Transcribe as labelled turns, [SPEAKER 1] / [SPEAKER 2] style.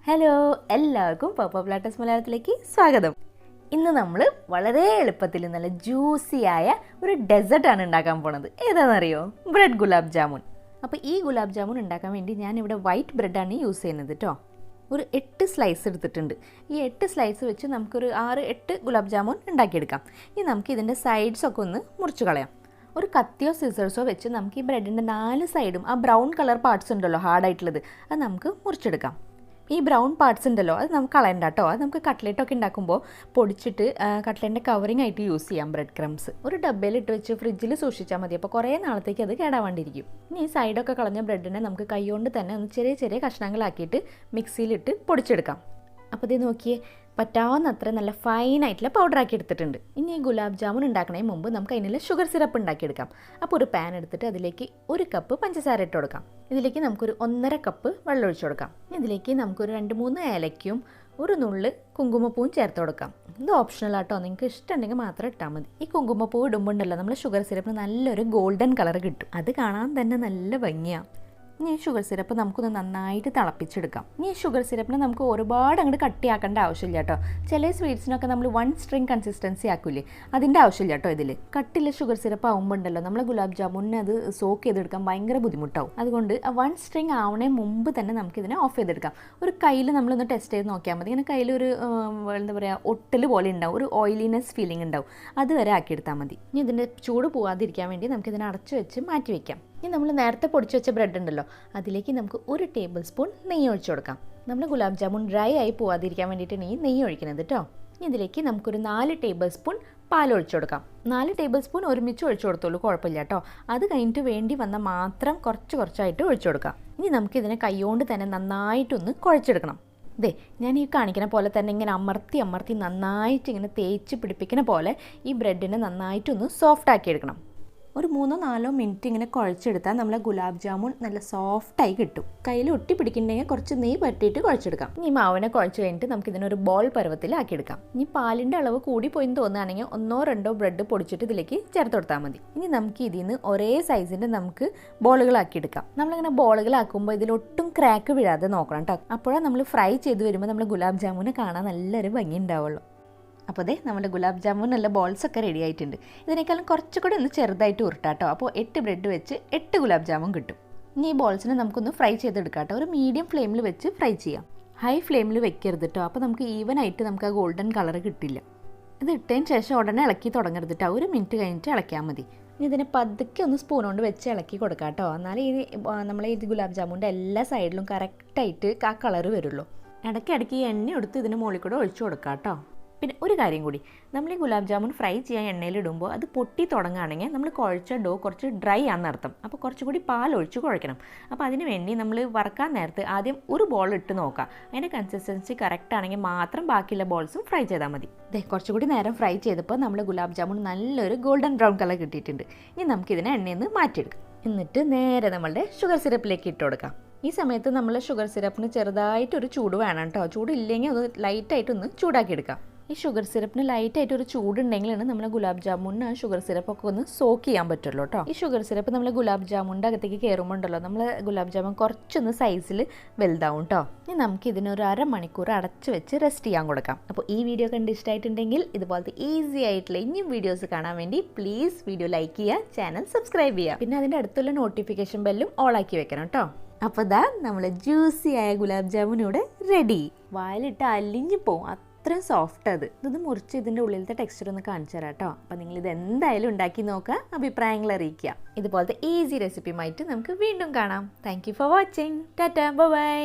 [SPEAKER 1] Hello, എല്ലാവർക്കും purple platters മലയാളത്തിലേക്ക് സ്വാഗതം. ഇന്ന് നമ്മൾ വളരെ എളുപ്പത്തിൽ നല്ല ജ്യൂസിയായ ഒരു ഡെസേർട്ടാണ് ഉണ്ടാക്കാൻ പോണത്. ഏതാണെന്നറിയോ? ബ്രെഡ് ഗുലാബ് ജാമുൻ. അപ്പോൾ ഈ ഗുലാബ് ജാമുൻ ഉണ്ടാക്കാൻ വേണ്ടി ഞാനിവിടെ വൈറ്റ് ബ്രെഡാണ് യൂസ് ചെയ്യുന്നത് കേട്ടോ. ഒരു 8 സ്ലൈസ് എടുത്തിട്ടുണ്ട്. ഈ 8 സ്ലൈസ് വെച്ച് നമുക്കൊരു 6-8 ഗുലാബ് ജാമുൻ ഉണ്ടാക്കിയെടുക്കാം. ഇനി നമുക്ക് ഇതിൻ്റെ സൈഡ്സൊക്കെ ഒന്ന് മുറിച്ച് കളയാം. ഒരു കത്തിയോ സിസേഴ്സോ വെച്ച് നമുക്ക് ഈ ബ്രെഡിൻ്റെ 4 സൈഡും ആ ബ്രൗൺ കളർ പാർട്സ് ഉണ്ടല്ലോ, ഹാർഡായിട്ടുള്ളത്, അത് നമുക്ക് മുറിച്ചെടുക്കാം. ഈ ബ്രൗൺ പാർട്സ് ഉണ്ടല്ലോ, അത് നമുക്ക് കളയണ്ട കേട്ടോ. അത് നമുക്ക് കട്ട്ലേറ്റൊക്കെ ഉണ്ടാക്കുമ്പോൾ പൊടിച്ചിട്ട് കട്ട്ലേറ്റിൻ്റെ കവറിങ് ആയിട്ട് യൂസ് ചെയ്യാം. ബ്രെഡ് ക്രംസ് ഒരു ഡബ്ബയിൽ ഇട്ട് വെച്ച് ഫ്രിഡ്ജിൽ സൂക്ഷിച്ചാൽ മതി. അപ്പോൾ കുറേ നാളത്തേക്ക് അത് കേടാവാണ്ടിരിക്കും. ഇനി ഈ സൈഡൊക്കെ കളഞ്ഞ ബ്രെഡിനെ നമുക്ക് കൈകൊണ്ട് തന്നെ ഒന്ന് ചെറിയ ചെറിയ കഷ്ണങ്ങളാക്കിയിട്ട് മിക്സിയിലിട്ട് പൊടിച്ചെടുക്കാം. അപ്പോൾ ഇത് നോക്കിയേ, പറ്റാവുന്നത്ര നല്ല ഫൈനായിട്ടുള്ള പൗഡറാക്കി എടുത്തിട്ടുണ്ട്. ഇനി ഈ ഗുലാബ് ജാമുൻ ഉണ്ടാക്കുന്നതിന് മുമ്പ് നമുക്ക് അതിനുള്ള ഷുഗർ സിറപ്പ് ഉണ്ടാക്കിയെടുക്കാം. അപ്പോൾ ഒരു പാൻ എടുത്തിട്ട് അതിലേക്ക് 1 കപ്പ് പഞ്ചസാര ഇട്ട് കൊടുക്കാം. ഇതിലേക്ക് നമുക്കൊരു 1.5 കപ്പ് വെള്ളം ഒഴിച്ചു കൊടുക്കാം. ഇതിലേക്ക് നമുക്കൊരു 2-3 ഏലക്കയും ഒരു നുള്ള് കുങ്കുമപ്പൂവും ചേർത്ത് കൊടുക്കാം. ഇത് ഓപ്ഷണൽ ആട്ടോ, നിങ്ങൾക്ക് ഇഷ്ടമുണ്ടെങ്കിൽ മാത്രം ഇട്ടാൽ മതി. ഈ കുങ്കുമപ്പൂ ഇടുമ്പോൾ ഉണ്ടല്ലോ, നമ്മൾ ഷുഗർ സിറപ്പിന് നല്ലൊരു ഗോൾഡൻ കളർ കിട്ടും. അത് കാണാൻ തന്നെ നല്ല ഭംഗിയാണ്. ഇനി ഈ ഷുഗർ സിറപ്പ് നമുക്കൊന്ന് നന്നായിട്ട് തിളപ്പിച്ചെടുക്കാം. ഇനി ഈ ഷുഗർ സിറപ്പിന് നമുക്ക് ഒരുപാട് അങ്ങോട്ട് കട്ടിയാക്കേണ്ട ആവശ്യമില്ല കേട്ടോ. ചില സ്വീറ്റ്സിനൊക്കെ നമ്മൾ 1 സ്ട്രിങ് കൺസിസ്റ്റൻസി ആക്കൂലേ, അതിൻ്റെ ആവശ്യമില്ല കേട്ടോ. ഇതിൽ കട്ടിയുള്ള ഷുഗർ സിറപ്പ് ആകുമ്പോൾ ഉണ്ടല്ലോ, നമ്മൾ ഗുലാബ് ജാമുനെ അത് സോക്ക് ചെയ്തെടുക്കാൻ ഭയങ്കര ബുദ്ധിമുട്ടാവും. അതുകൊണ്ട് 1 സ്ട്രിങ് ആവണേ മുമ്പ് തന്നെ നമുക്കിതിനെ ഓഫ് ചെയ്തെടുക്കാം. ഒരു കയ്യിൽ നമ്മളൊന്ന് ടെസ്റ്റ് ചെയ്ത് നോക്കിയാൽ മതി. ഇങ്ങനെ കയ്യിൽ ഒരു എന്താ പറയുക, ഒട്ടൽ പോലെ ഉണ്ടാവും, ഒരു ഓയിലിനെസ് ഫീലിംഗ് ഉണ്ടാവും. അതുവരെ ആക്കിയെടുത്താൽ മതി. ഇനി ഇതിൻ്റെ ചൂട് പോകാതിരിക്കാൻ വേണ്ടി നമുക്കിതിനെ അടച്ചു വെച്ച് മാറ്റി വയ്ക്കാം. ഇനി നമ്മൾ നേരത്തെ പൊടിച്ച് വെച്ച ബ്രെഡ് ഉണ്ടല്ലോ, അതിലേക്ക് നമുക്ക് 1 ടേബിൾ സ്പൂൺ നെയ്യ് ഒഴിച്ചു കൊടുക്കാം. നമ്മൾ ഗുലാബ് ജാമുൻ ഡ്രൈ ആയി പോവാതിരിക്കാൻ വേണ്ടിയിട്ടാണ് ഈ നെയ്യ് ഒഴിക്കുന്നത് കേട്ടോ. ഇനി ഇതിലേക്ക് നമുക്കൊരു 4 ടേബിൾ സ്പൂൺ പാൽ ഒഴിച്ചു കൊടുക്കാം. 4 ടേബിൾ സ്പൂൺ ഒരുമിച്ച് ഒഴിച്ചു കൊടുത്തോളൂ, കുഴപ്പമില്ല കേട്ടോ. അത് കഴിഞ്ഞിട്ട് വേണ്ടി വന്നാൽ മാത്രം കുറച്ചായിട്ട് ഒഴിച്ചു കൊടുക്കാം. ഇനി നമുക്കിതിനെ കൈകൊണ്ട് തന്നെ നന്നായിട്ടൊന്ന് കുഴച്ചെടുക്കണം. ഇതേ ഞാൻ ഈ കാണിക്കുന്ന പോലെ തന്നെ ഇങ്ങനെ അമർത്തി നന്നായിട്ട് ഇങ്ങനെ തേച്ച് പിടിപ്പിക്കുന്ന പോലെ ഈ ബ്രെഡിനെ നന്നായിട്ടൊന്ന് സോഫ്റ്റ് ആക്കി എടുക്കണം. ഒരു 3-4 മിനിറ്റ് ഇങ്ങനെ കുഴച്ചെടുത്താൽ നമ്മളെ ഗുലാബ് ജാമുൻ നല്ല സോഫ്റ്റായി കിട്ടും. കയ്യിൽ ഒട്ടി പിടിക്കണമെങ്കിൽ കുറച്ച് നെയ്യ് പറ്റിയിട്ട് കുഴച്ചെടുക്കാം. ഇനി മാവിനെ കുഴച്ച് കഴിഞ്ഞിട്ട് നമുക്ക് ഇതിനൊരു ബോൾ പരുവത്തിലാക്കിയെടുക്കാം. ഇനി പാലിൻ്റെ അളവ് കൂടിപ്പോയി തോന്നുകയാണെങ്കിൽ 1-2 ബ്രെഡ് പൊടിച്ചിട്ട് ഇതിലേക്ക് ചേർത്ത് കൊടുത്താൽ മതി. ഇനി നമുക്ക് ഇതിൽ നിന്ന് ഒരേ സൈസിൻ്റെ നമുക്ക് ബോളുകളാക്കിയെടുക്കാം. നമ്മളിങ്ങനെ ബോളുകളാക്കുമ്പോൾ ഇതിലൊട്ടും ക്രാക്ക് വീഴാതെ നോക്കണം കേട്ടോ. അപ്പോഴാണ് നമ്മൾ ഫ്രൈ ചെയ്ത് വരുമ്പോൾ നമ്മൾ ഗുലാബ് ജാമുനെ കാണാൻ നല്ലൊരു ഭംഗി ഉണ്ടാവുള്ളൂ. അപ്പോൾ അതെ, നമ്മുടെ ഗുലാബ് ജാമുൻ നല്ല ബോൾസൊക്കെ റെഡി ആയിട്ടുണ്ട്. ഇതിനേക്കാളും കുറച്ചുകൂടി ഒന്ന് ചെറുതായിട്ട് ഉരുട്ടാട്ടോ. അപ്പോൾ 8 ബ്രെഡ് വെച്ച് 8 ഗുലാബ് ജാമുൻ കിട്ടും. ഇനി ഈ ബോൾസിനെ നമുക്കൊന്ന് ഫ്രൈ ചെയ്തെടുക്കാം കേട്ടോ. ഒരു മീഡിയം ഫ്ലെയിമിൽ വെച്ച് ഫ്രൈ ചെയ്യാം. ഹൈ ഫ്ലെയിമിൽ വെക്കരുത് കേട്ടോ. അപ്പോൾ നമുക്ക് ഈവനായിട്ട് നമുക്ക് ആ ഗോൾഡൻ കളർ കിട്ടില്ല. ഇത് ഇട്ടതിന് ശേഷം ഉടനെ ഇളക്കി തുടങ്ങരുത് കേട്ടോ. 1 മിനിറ്റ് കഴിഞ്ഞിട്ട് ഇളക്കിയാൽ മതി. ഇനി ഇതിനെ പതുക്കെ ഒന്ന് സ്പൂൺ കൊണ്ട് വെച്ച് ഇളക്കി കൊടുക്കാം കേട്ടോ. എന്നാലേ നമ്മളെ ഈ ഗുലാബ് ജാമുൻ്റെ എല്ലാ സൈഡിലും കറക്റ്റായിട്ട് ആ കളർ വരുള്ളൂ. ഇടയ്ക്കിടയ്ക്ക് ഈ എണ്ണ എടുത്ത് ഇതിന് മുകളിൽ കൂടെ ഒഴിച്ചു കൊടുക്കാം കേട്ടോ. പിന്നെ ഒരു കാര്യം കൂടി, നമ്മൾ ഈ ഗുലാബ് ജാമുൻ ഫ്രൈ ചെയ്യാൻ എണ്ണയിലിടുമ്പോൾ അത് പൊട്ടി തുടങ്ങുകയാണെങ്കിൽ നമ്മൾ കുഴച്ച ഡോ കുറച്ച് ഡ്രൈ ആണെന്നർത്ഥം. അപ്പോൾ കുറച്ചുകൂടി പാൽ ഒഴിച്ച് കുഴക്കണം. അപ്പോൾ അതിന് വേണ്ടി നമ്മൾ വറക്കാൻ നേരത്ത് ആദ്യം ഒരു ബോൾ ഇട്ട് നോക്കാം. അതിൻ്റെ കൺസിസ്റ്റൻസി കറക്റ്റ് ആണെങ്കിൽ മാത്രം ബാക്കിയുള്ള ബോൾസും ഫ്രൈ ചെയ്താൽ മതി. കുറച്ചുകൂടി നേരം ഫ്രൈ ചെയ്തപ്പോൾ നമ്മൾ ഗുലാബ് ജാമുൻ നല്ലൊരു ഗോൾഡൻ ബ്രൗൺ കളർ കിട്ടിയിട്ടുണ്ട്. ഇനി നമുക്കിതിനെ എണ്ണയിൽ നിന്ന് മാറ്റിയെടുക്കാം. എന്നിട്ട് നേരെ നമ്മളുടെ ഷുഗർ സിറപ്പിലേക്ക് ഇട്ട് കൊടുക്കാം. ഈ സമയത്ത് നമ്മൾ ഷുഗർ സിറപ്പിന് ചെറുതായിട്ടൊരു ചൂട് വേണം കേട്ടോ. ചൂടില്ലെങ്കിൽ അത് ലൈറ്റായിട്ടൊന്ന് ചൂടാക്കിയെടുക്കാം. ഈ ഷുഗർ സിറപ്പിന് ലൈറ്റായിട്ട് ഒരു ചൂടുണ്ടെങ്കിലാണ് നമ്മൾ ഗുലാബ് ജാമുന് ഷുഗർ സിറപ്പൊക്കെ ഒന്ന് സോക്ക് ചെയ്യാൻ പറ്റുള്ളൂ കേട്ടോ. ഈ ഷുഗർ സിറപ്പ് നമ്മൾ ഗുലാബ് ജാമുൻ്റെ അകത്തേക്ക് കയറുമ്പോൾ ഉണ്ടല്ലോ, നമ്മൾ ഗുലാബ് ജാമുൻ കുറച്ചൊന്ന് സൈസിൽ വലുതാവും കേട്ടോ. ഇനി നമുക്ക് ഇതിനൊരു 1/2 മണിക്കൂർ അടച്ച് വെച്ച് റെസ്റ്റ് ചെയ്യാൻ കൊടുക്കാം. അപ്പോൾ ഈ വീഡിയോ കണ്ട് ഇഷ്ടമായിട്ടുണ്ടെങ്കിൽ ഇതുപോലത്തെ ഈസി ആയിട്ടുള്ള ഇനിയും വീഡിയോസ് കാണാൻ വേണ്ടി പ്ലീസ് വീഡിയോ ലൈക്ക് ചെയ്യുക, ചാനൽ സബ്സ്ക്രൈബ് ചെയ്യുക. പിന്നെ അതിൻ്റെ അടുത്തുള്ള നോട്ടിഫിക്കേഷൻ ബെല്ലും ഓൾ ആക്കി വെക്കണം കേട്ടോ. അപ്പോൾ ഇതാ നമ്മൾ ജ്യൂസി ആയ ഗുലാബ് ജാമുൻ ഇവിടെ റെഡി. വായിലിട്ട് അലിഞ്ഞു പോവും, അത്രയും സോഫ്റ്റ് അത്. ഇതൊന്ന് മുറിച്ച് ഇതിൻ്റെ ഉള്ളിലത്തെ ടെക്സ്ചർ ഒന്ന് കാണിച്ചു തരാം കേട്ടോ. അപ്പോൾ നിങ്ങളിത് എന്തായാലും ഉണ്ടാക്കി നോക്കുക, അഭിപ്രായങ്ങൾ അറിയിക്കുക. ഇതുപോലത്തെ ഈസി റെസിപ്പിയുമായിട്ട് നമുക്ക് വീണ്ടും കാണാം. Thank you for watching. Tata, by.